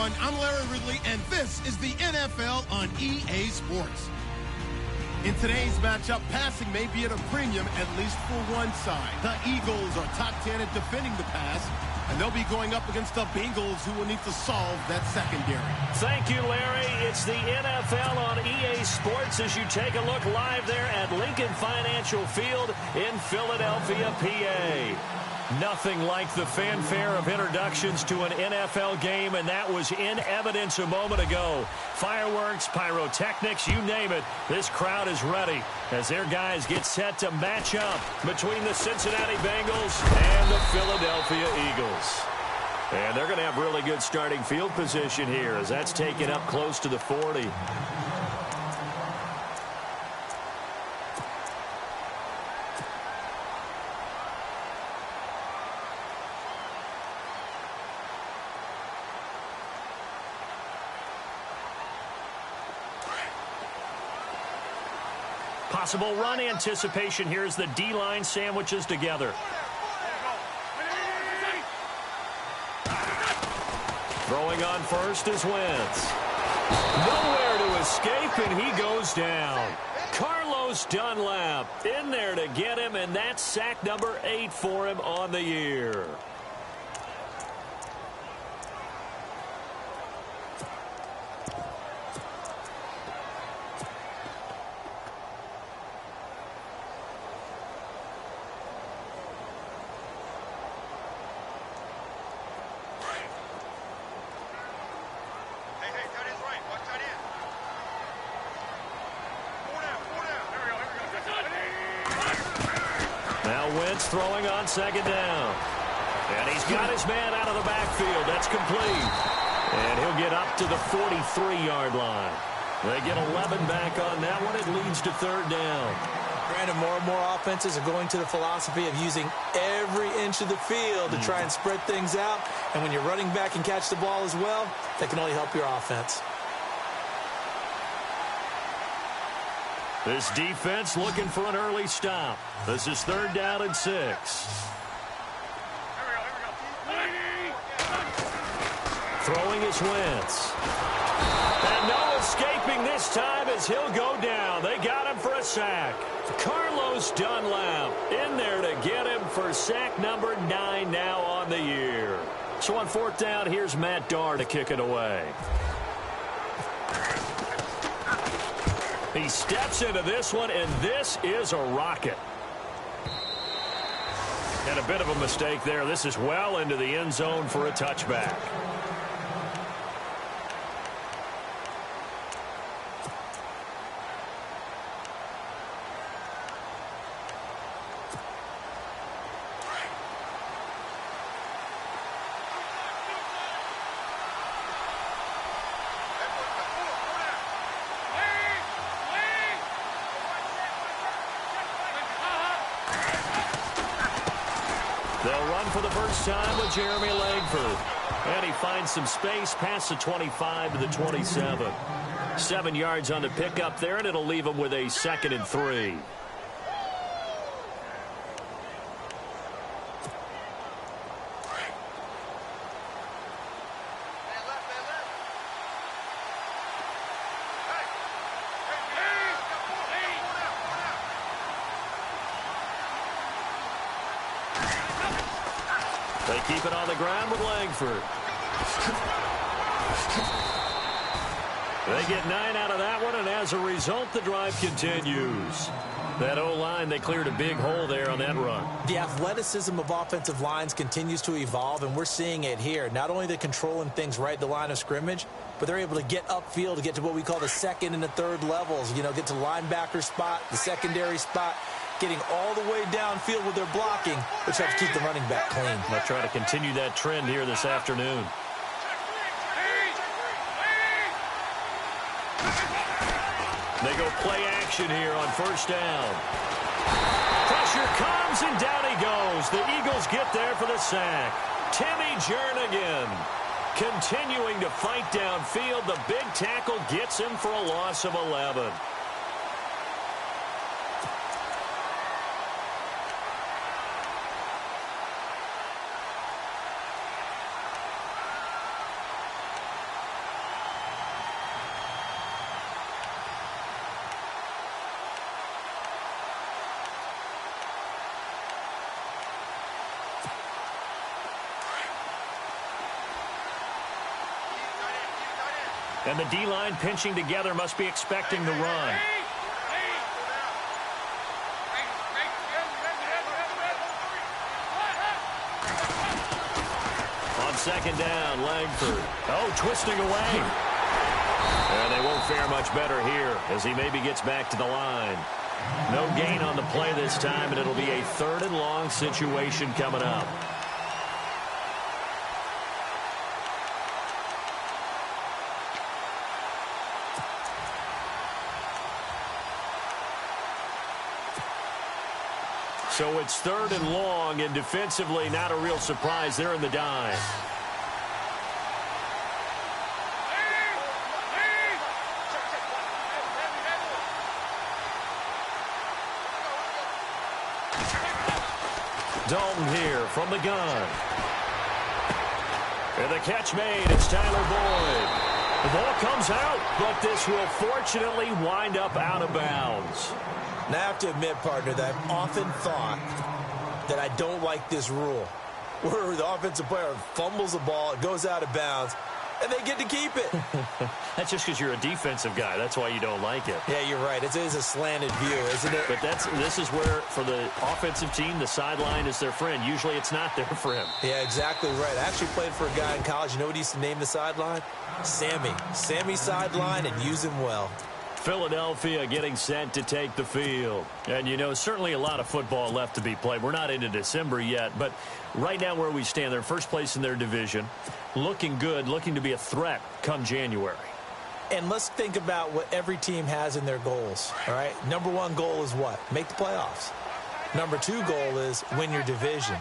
everyone. I'm Larry Ridley, and this is the NFL on EA Sports. In today's matchup, passing may be at a premium, at least for one side. The Eagles are top 10 at defending the pass, and they'll be going up against the Bengals, who will need to solve that secondary. Thank you, Larry. It's the NFL on EA Sports as you take a look live there at Lincoln Financial Field in Philadelphia, PA. Nothing like the fanfare of introductions to an NFL game, and that was in evidence a moment ago. Fireworks, pyrotechnics, you name it. This crowd is ready as their guys get set to match up between the Cincinnati Bengals and the Philadelphia Eagles. And they're going to have really good starting field position here as that's taken up close to the 40. Possible run anticipation here as the D-line sandwiches together. Throwing on first is Wentz. Nowhere to escape, and he goes down. Carlos Dunlap in there to get him, and that's sack number 8 for him on the year. Wentz throwing on second down. And he's got his man out of the backfield. That's complete. And he'll get up to the 43-yard line. They get 11 back on that one. It leads to third down. Granted, more and more offenses are going to the philosophy of using every inch of the field to try and spread things out. And when you're running back and catch the ball as well, that can only help your offense. This defense looking for an early stop. This is third down and 6. Throwing is Wentz. And no escaping this time as he'll go down. They got him for a sack. Carlos Dunlap in there to get him for sack number 9 now on the year. So on fourth down, here's Matt Darr to kick it away. He steps into this one, and this is a rocket. And a bit of a mistake there. This is well into the end zone for a touchback. They'll run for the first time with Jeremy Langford. And he finds some space past the 25 to the 27. 7 yards on the pickup there, and it'll leave him with a 2nd and 3. They keep it on the ground with Langford. They get 9 out of that one, and as a result, the drive continues. That O-line, they cleared a big hole there on that run. The athleticism of offensive lines continues to evolve, and we're seeing it here. Not only they're controlling things right at the line of scrimmage, but they're able to get upfield to get to what we call the second and the third levels. You know, get to linebacker spot, the secondary spot, getting all the way downfield with their blocking, which helps keep the running back clean. They'll try to continue that trend here this afternoon. They go play action here on first down. Pressure comes, and down he goes. The Eagles get there for the sack. Timmy Jernigan continuing to fight downfield. The big tackle gets him for a loss of 11. And the D-line pinching together must be expecting the run. On second down, Langford. Oh, twisting away. And they won't fare much better here as he maybe gets back to the line. No gain on the play this time, and it'll be a 3rd and long situation coming up. So it's 3rd and long, and defensively not a real surprise. They're in the dime. Dalton here from the gun. And the catch made. It's Tyler Boyd. The ball comes out, but this will fortunately wind up out of bounds. Now, I have to admit, partner, that I've often thought that I don't like this rule, where the offensive player fumbles the ball, it goes out of bounds, and they get to keep it. That's just because you're a defensive guy. That's why you don't like it. Yeah, you're right. It is a slanted view, isn't it? But this is where, for the offensive team, the sideline is their friend. Usually it's not their friend. Yeah, exactly right. I actually played for a guy in college. You know what he used to name the sideline? Sammy. Sammy sideline, and use him well. Philadelphia getting set to take the field. And, you know, certainly a lot of football left to be played. We're not into December yet, but right now where we stand, they're first place in their division, looking good, looking to be a threat come January. And let's think about what every team has in their goals, all right? Number 1 goal is what? Make the playoffs. Number 2 goal is win your division.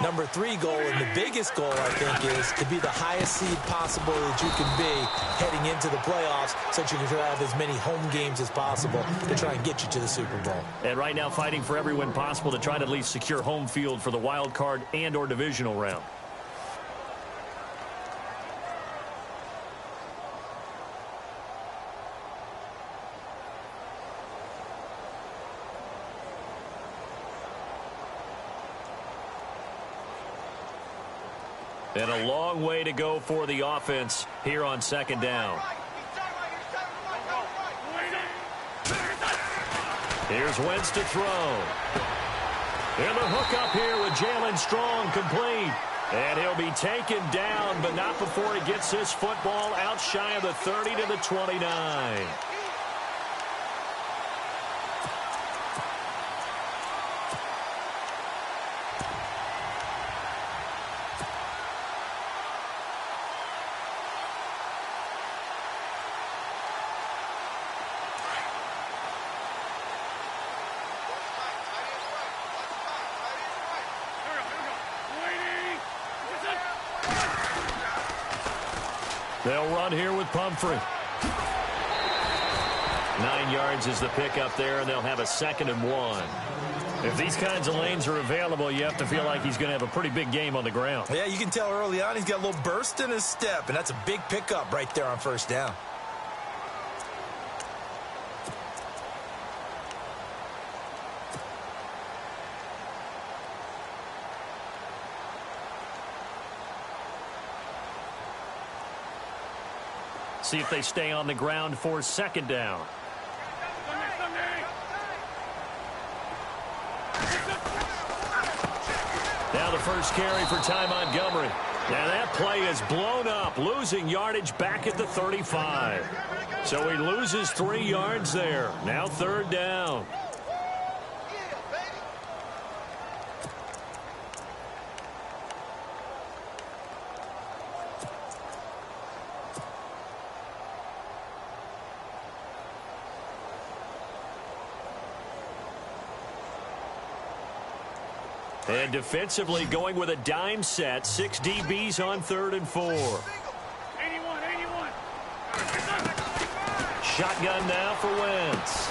Number 3 goal, and the biggest goal, I think, is to be the highest seed possible that you can be heading into the playoffs so that you can try to have as many home games as possible to try and get you to the Super Bowl. And right now fighting for every win possible to try to at least secure home field for the wild card and or divisional round. And a long way to go for the offense here on second down. Here's Wentz to throw. And the hook up here with Jalen Strong complete. And he'll be taken down, but not before he gets his football out shy of the 30 to the 29. They'll run here with Pumphrey. 9 yards is the pickup there, and they'll have a 2nd and 1. If these kinds of lanes are available, you have to feel like he's going to have a pretty big game on the ground. Yeah, you can tell early on he's got a little burst in his step, and that's a big pickup right there on first down. See if they stay on the ground for 2nd down. Now the first carry for Ty Montgomery. And that play is blown up, losing yardage back at the 35. So he loses 3 yards there. Now 3rd down. And defensively going with a dime set. 6 DBs on 3rd and 4. 81. Shotgun now for Wentz.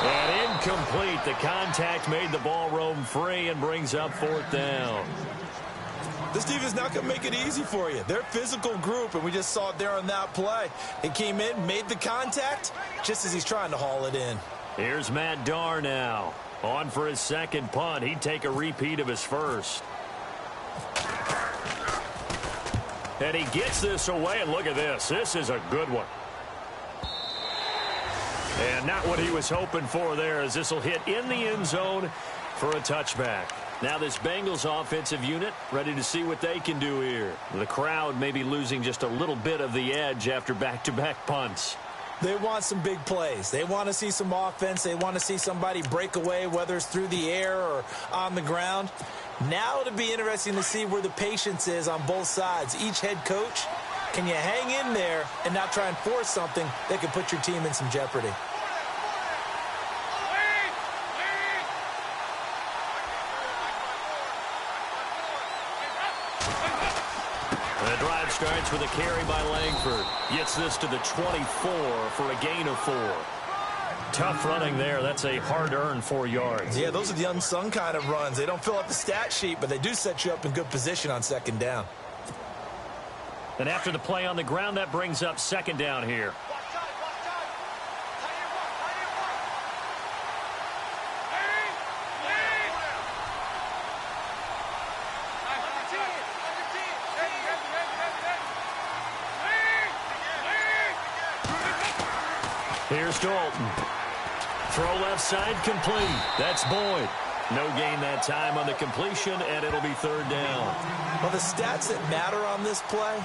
And incomplete. The contact made the ball roam free and brings up 4th down. This team is not going to make it easy for you. They're a physical group, and we just saw it there on that play. He came in, made the contact, just as he's trying to haul it in. Here's Matt Darr now. On for his 2nd punt. He'd take a repeat of his first. And he gets this away, and look at this. This is a good one. And not what he was hoping for there, as this will hit in the end zone for a touchback. Now this Bengals offensive unit ready to see what they can do here. The crowd may be losing just a little bit of the edge after back-to-back punts. They want some big plays. They want to see some offense. They want to see somebody break away, whether it's through the air or on the ground. Now it'll be interesting to see where the patience is on both sides. Each head coach, can you hang in there and not try and force something that could put your team in some jeopardy? The drive starts with a carry by Langford. Gets this to the 24 for a gain of 4. Tough running there. That's a hard-earned 4 yards. Yeah, those are the unsung kind of runs. They don't fill up the stat sheet, but they do set you up in good position on second down. And after the play on the ground, that brings up second down here. Here's Dalton. Throw left side, complete. That's Boyd. No gain that time on the completion, and it'll be third down. Well, the stats that matter on this play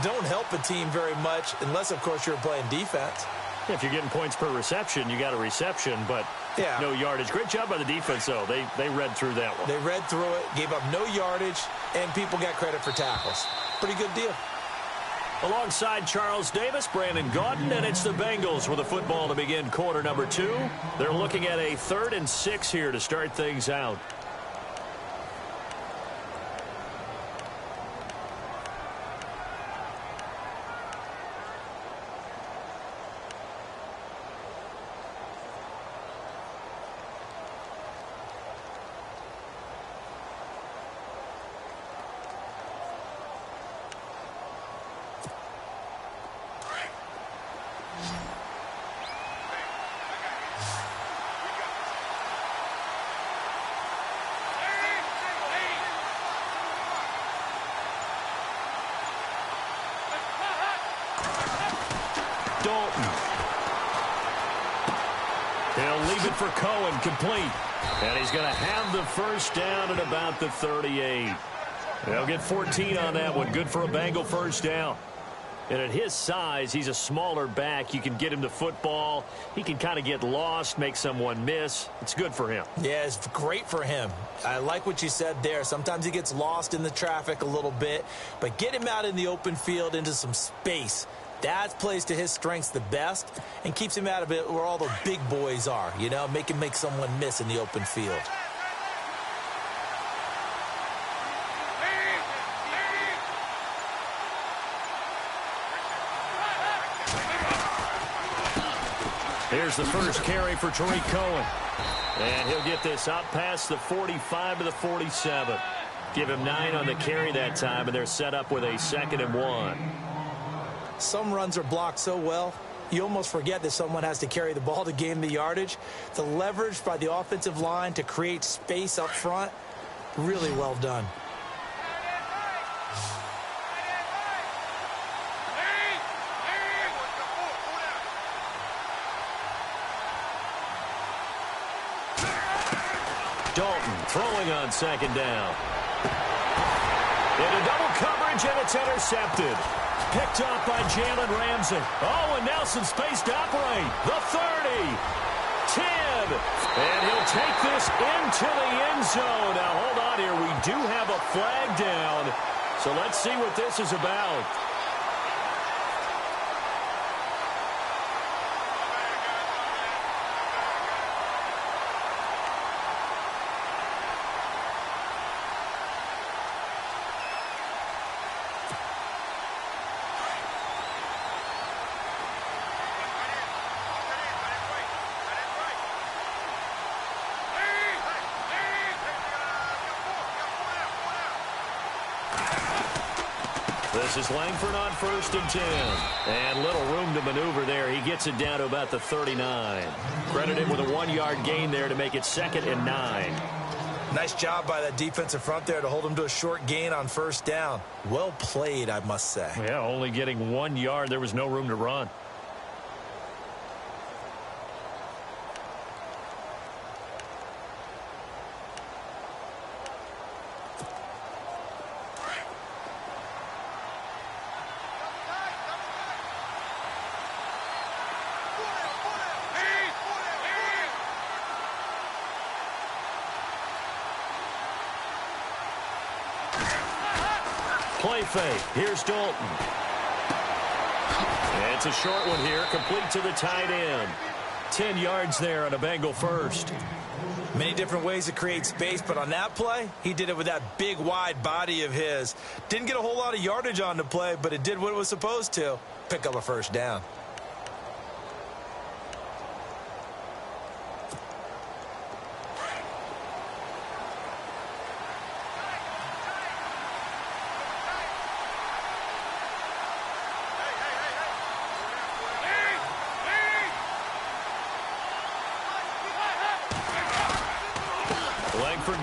don't help a team very much unless, of course, you're playing defense. If you're getting points per reception, you got a reception, but no yardage. Great job by the defense, though. They read through that one. They read through it, gave up no yardage, and people got credit for tackles. Pretty good deal. Alongside Charles Davis, Brandon Gaudin, and it's the Bengals with a football to begin quarter number 2. They're looking at a 3rd and 6 here to start things out. Dalton. He'll leave it for Cohen, complete. And he's going to have the first down at about the 38. They'll get 14 on that one. Good for a Bengal first down. And at his size, he's a smaller back. You can get him the football. He can kind of get lost, make someone miss. It's good for him. Yeah, it's great for him. I like what you said there. Sometimes he gets lost in the traffic a little bit. But get him out in the open field into some space. That plays to his strengths the best and keeps him out of it where all the big boys are, you know, make him make someone miss in the open field. Here's the first carry for Tariq Cohen. And he'll get this up past the 45 to the 47. Give him 9 on the carry that time, and they're set up with a 2nd and 1. Some runs are blocked so well, you almost forget that someone has to carry the ball to gain the yardage. The leverage by the offensive line to create space up front, really well done. Dalton throwing on 2nd down. Into double coverage, and it's intercepted. Picked up by Jalen Ramsey. Oh, and Nelson space to operate. The 30. 10. And he'll take this into the end zone. Now, hold on here. We do have a flag down. So let's see what this is about. This is Langford on 1st and 10. And little room to maneuver there. He gets it down to about the 39. Credit him with a 1-yard gain there to make it 2nd and 9. Nice job by that defensive front there to hold him to a short gain on first down. Well played, I must say. Yeah, only getting 1 yard. There was no room to run. Play fake. Here's Dalton. It's a short one here, complete to the tight end. 10 yards there on a Bengal first. Many different ways to create space, but on that play, he did it with that big, wide body of his. Didn't get a whole lot of yardage on the play, but it did what it was supposed to. Pick up a first down.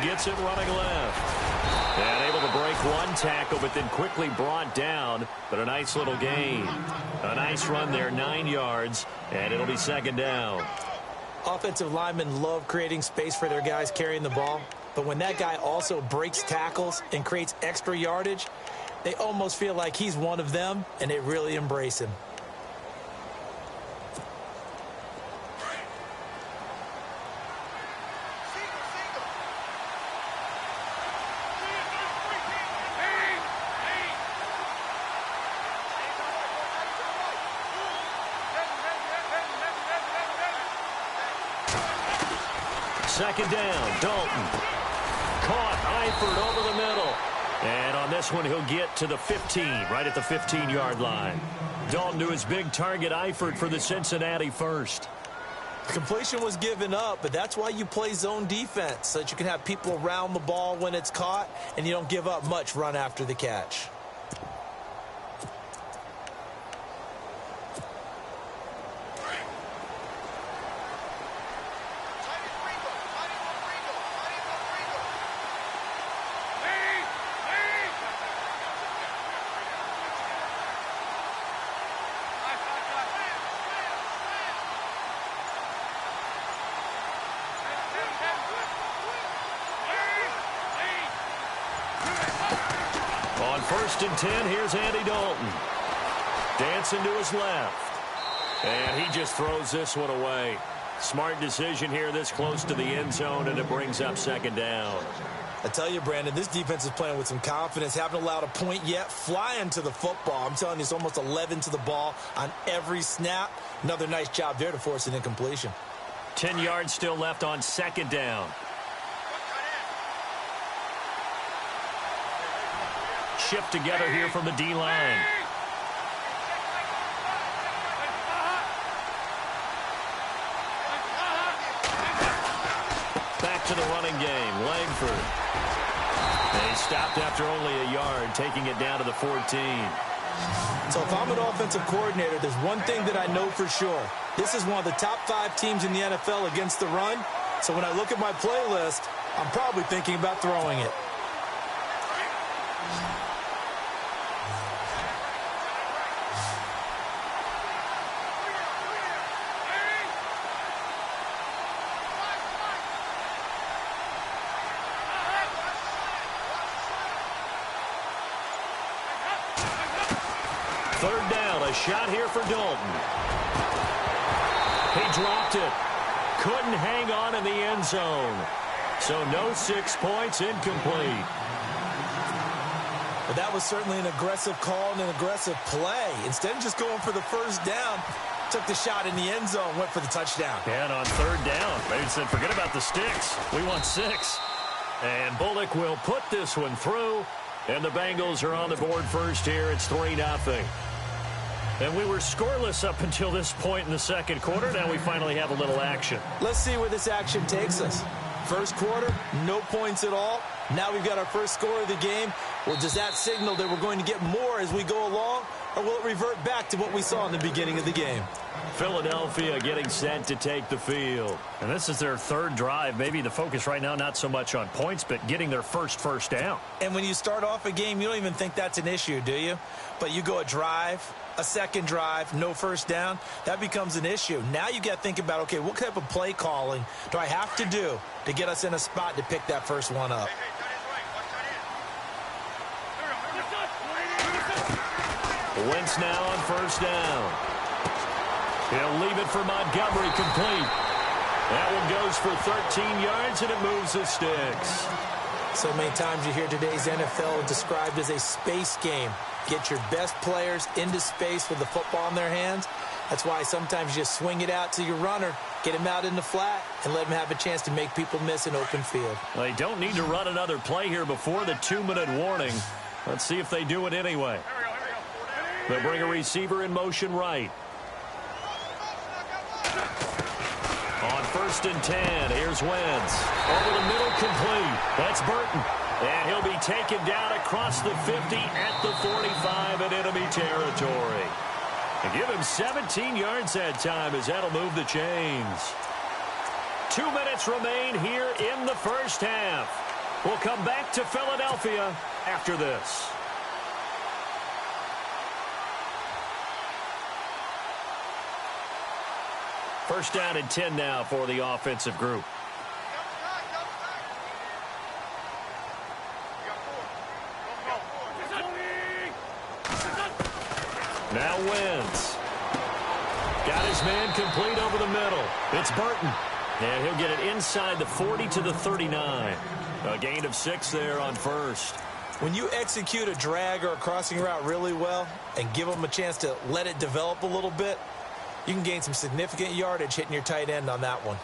Gets it running left. And able to break one tackle, but then quickly brought down. But a nice little gain. A nice run there, 9 yards, and it'll be second down. Offensive linemen love creating space for their guys carrying the ball. But when that guy also breaks tackles and creates extra yardage, they almost feel like he's one of them, and they really embrace him. Second down, Dalton. Caught, Eifert over the middle. And on this one, he'll get to the 15, right at the 15-yard line. Dalton to his big target, Eifert, for the Cincinnati first. The completion was given up, but that's why you play zone defense, so that you can have people around the ball when it's caught, and you don't give up much run after the catch. First and 10, here's Andy Dalton. Dancing to his left. And he just throws this one away. Smart decision here this close to the end zone, and it brings up second down. I tell you, Brandon, this defense is playing with some confidence. Haven't allowed a point yet. Flying to the football. I'm telling you, it's almost 11 to the ball on every snap. Another nice job there to force an incompletion. 10 yards still left on second down. Shift together here from the D-line. Back to the running game. Langford. They stopped after only a yard, taking it down to the 14. So if I'm an offensive coordinator, there's one thing that I know for sure. This is one of the top 5 teams in the NFL against the run. So when I look at my playlist, I'm probably thinking about throwing it. Third down, a shot here for Dalton. He dropped it. Couldn't hang on in the end zone. So no 6 points, incomplete. But that was certainly an aggressive call and an aggressive play. Instead of just going for the first down, took the shot in the end zone, went for the touchdown. And on third down, they said, forget about the sticks. We want 6. And Bullock will put this one through. And the Bengals are on the board first here. It's 3-0. And we were scoreless up until this point in the second quarter. Now we finally have a little action. Let's see where this action takes us. First quarter, no points at all. Now we've got our first score of the game. Well, does that signal that we're going to get more as we go along? or will it revert back to what we saw in the beginning of the game? Philadelphia getting set to take the field. And this is their third drive. Maybe the focus right now not so much on points, but getting their first down. And when you start off a game, you don't even think that's an issue, do you? But you go a drive, a second drive, no first down, that becomes an issue. Now you got to think about, okay, what type of play calling do I have to do to get us in a spot to pick that first one up? Wentz now on first down. He'll leave it for Montgomery, complete. That one goes for 13 yards, and it moves the sticks. So many times you hear today's NFL described as a space game. Get your best players into space with the football in their hands. That's why sometimes you just swing it out to your runner, get him out in the flat, and let him have a chance to make people miss an open field. They don't need to run another play here before the 2-minute warning. Let's see if they do it anyway. They'll bring a receiver in motion right. On 1st and 10, here's Wentz. Over the middle, complete. That's Burton. And he'll be taken down across the 50 at the 45 in enemy territory. And give him 17 yards that time as that'll move the chains. 2 minutes remain here in the first half. We'll come back to Philadelphia after this. First down and 10 now for the offensive group. Now Wentz. Got his man complete over the middle. It's Burton. And he'll get it inside the 40 to the 39. A gain of 6 there on first. When you execute a drag or a crossing route really well and give them a chance to let it develop a little bit, you can gain some significant yardage hitting your tight end on that one.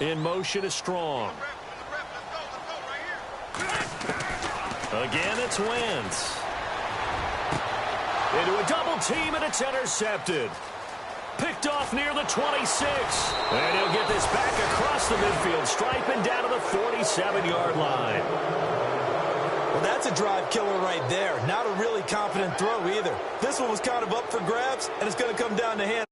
In motion is Strong. Again, it's Wentz. Into a double team, and it's intercepted. Picked off near the 26. And he'll get this back across the midfield stripe and down to the 47-yard line. Well, that's a drive killer right there. Not a really confident throw either. This one was kind of up for grabs, and it's going to come down to hand.